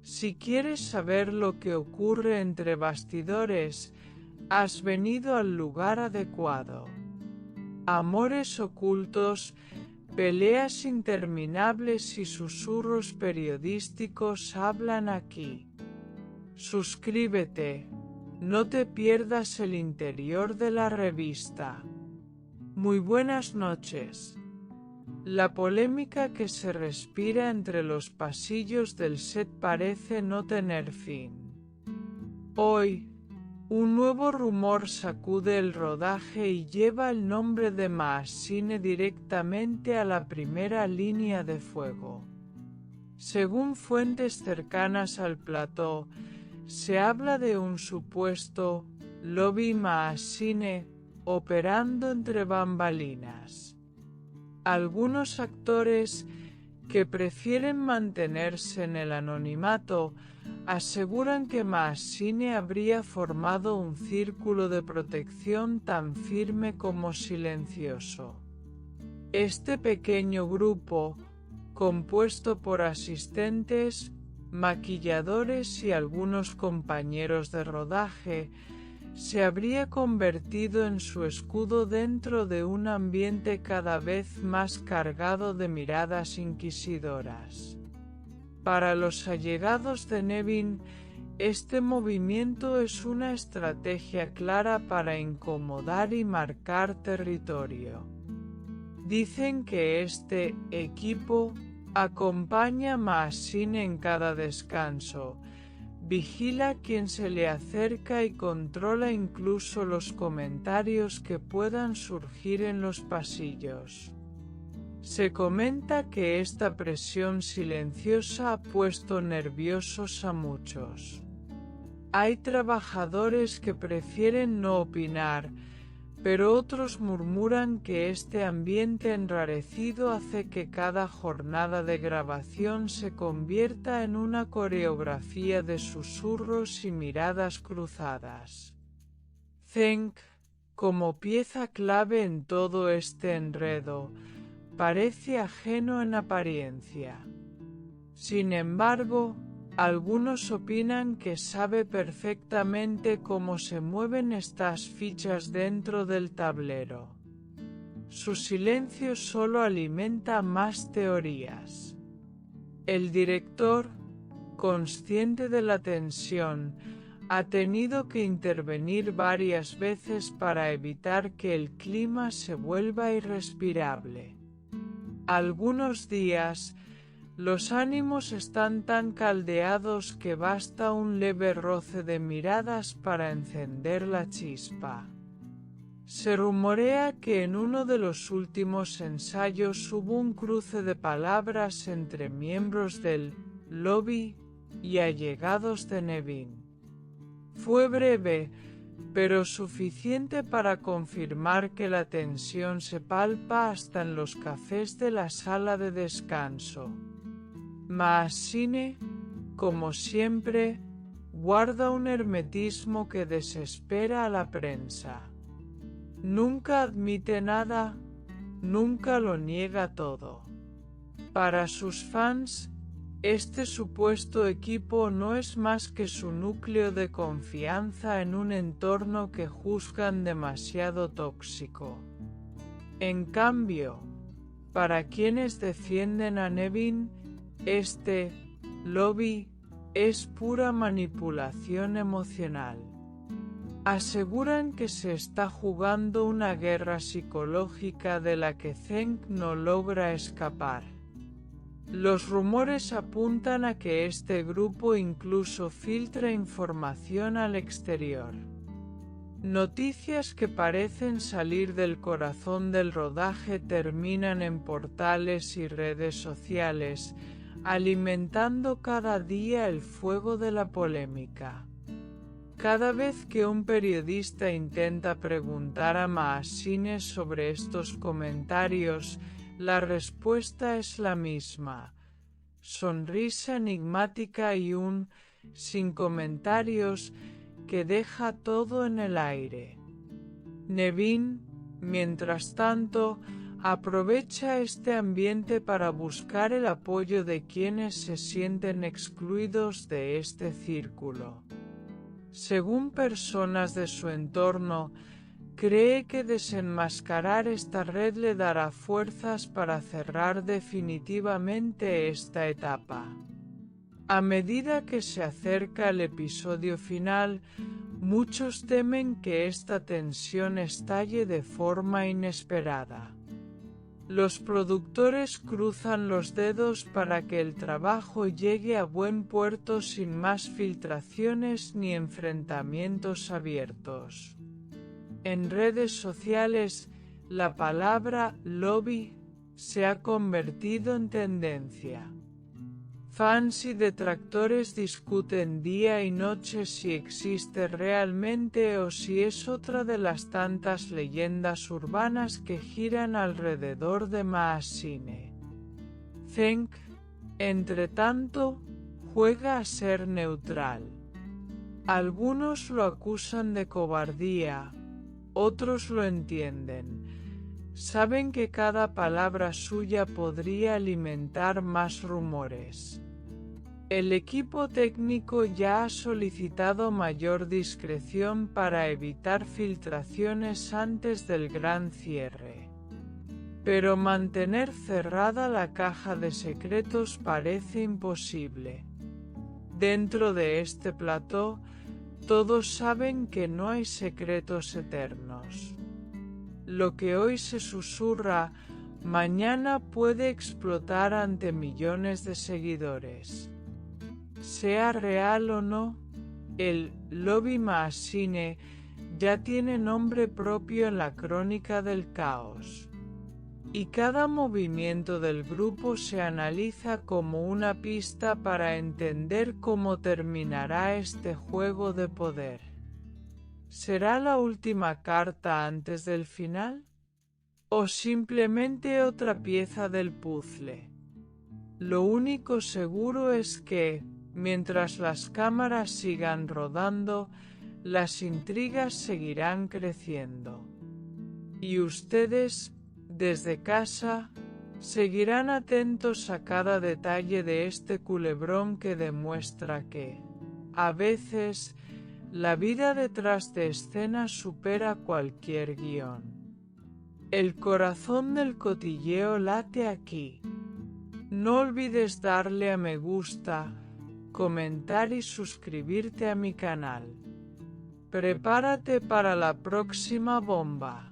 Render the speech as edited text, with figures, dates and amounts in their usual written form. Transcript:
Si quieres saber lo que ocurre entre bastidores, has venido al lugar adecuado. Amores ocultos, peleas interminables y susurros periodísticos hablan aquí. Suscríbete, no te pierdas el interior de la revista. Muy buenas noches. La polémica que se respira entre los pasillos del set parece no tener fin. Hoy, un nuevo rumor sacude el rodaje y lleva el nombre de Maassine directamente a la primera línea de fuego. Según fuentes cercanas al plató, se habla de un supuesto lobby Maassine operando entre bambalinas. Algunos actores, que prefieren mantenerse en el anonimato, aseguran que Maassine habría formado un círculo de protección tan firme como silencioso. Este pequeño grupo, compuesto por asistentes, maquilladores y algunos compañeros de rodaje, se habría convertido en su escudo dentro de un ambiente cada vez más cargado de miradas inquisidoras. Para los allegados de Nevin, este movimiento es una estrategia clara para incomodar y marcar territorio. Dicen que este equipo acompaña a Maassine en cada descanso, vigila a quien se le acerca y controla incluso los comentarios que puedan surgir en los pasillos. Se comenta que esta presión silenciosa ha puesto nerviosos a muchos. Hay trabajadores que prefieren no opinar, pero otros murmuran que este ambiente enrarecido hace que cada jornada de grabación se convierta en una coreografía de susurros y miradas cruzadas. Zeng, como pieza clave en todo este enredo, parece ajeno en apariencia. Sin embargo, algunos opinan que sabe perfectamente cómo se mueven estas fichas dentro del tablero. Su silencio solo alimenta más teorías. El director, consciente de la tensión, ha tenido que intervenir varias veces para evitar que el clima se vuelva irrespirable. Algunos días, los ánimos están tan caldeados que basta un leve roce de miradas para encender la chispa. Se rumorea que en uno de los últimos ensayos hubo un cruce de palabras entre miembros del lobby y allegados de Nevin. Fue breve, pero suficiente para confirmar que la tensión se palpa hasta en los cafés de la sala de descanso. Maassine, como siempre, guarda un hermetismo que desespera a la prensa. Nunca admite nada, nunca lo niega todo. Para sus fans, este supuesto equipo no es más que su núcleo de confianza en un entorno que juzgan demasiado tóxico. En cambio, para quienes defienden a Nevin, este lobby es pura manipulación emocional. Aseguran que se está jugando una guerra psicológica de la que Zeng no logra escapar. Los rumores apuntan a que este grupo incluso filtra información al exterior. Noticias que parecen salir del corazón del rodaje terminan en portales y redes sociales, alimentando cada día el fuego de la polémica. Cada vez que un periodista intenta preguntar a Maassine sobre estos comentarios, la respuesta es la misma: sonrisa enigmática y un sin comentarios que deja todo en el aire. Nevin, mientras tanto, Aprovecha este ambiente para buscar el apoyo de quienes se sienten excluidos de este círculo. Según personas de su entorno, cree que desenmascarar esta red le dará fuerzas para cerrar definitivamente esta etapa. A medida que se acerca el episodio final, muchos temen que esta tensión estalle de forma inesperada. Los productores cruzan los dedos para que el trabajo llegue a buen puerto sin más filtraciones ni enfrentamientos abiertos. En redes sociales, la palabra lobby se ha convertido en tendencia. Fans y detractores discuten día y noche si existe realmente o si es otra de las tantas leyendas urbanas que giran alrededor de Maazine. Zeng, entre tanto, juega a ser neutral. Algunos lo acusan de cobardía, otros lo entienden. Saben que cada palabra suya podría alimentar más rumores. El equipo técnico ya ha solicitado mayor discreción para evitar filtraciones antes del gran cierre. Pero mantener cerrada la caja de secretos parece imposible. Dentro de este plató, todos saben que no hay secretos eternos. Lo que hoy se susurra, mañana puede explotar ante millones de seguidores. Sea real o no, el lobby Maazine ya tiene nombre propio en la crónica del caos. Y cada movimiento del grupo se analiza como una pista para entender cómo terminará este juego de poder. ¿Será la última carta antes del final? ¿O simplemente otra pieza del puzzle? Lo único seguro es que, mientras las cámaras sigan rodando, las intrigas seguirán creciendo. Y ustedes, desde casa, seguirán atentos a cada detalle de este culebrón que demuestra que, a veces, la vida detrás de escena supera cualquier guión. El corazón del cotilleo late aquí. No olvides darle a me gusta, comentar y suscribirte a mi canal. Prepárate para la próxima bomba.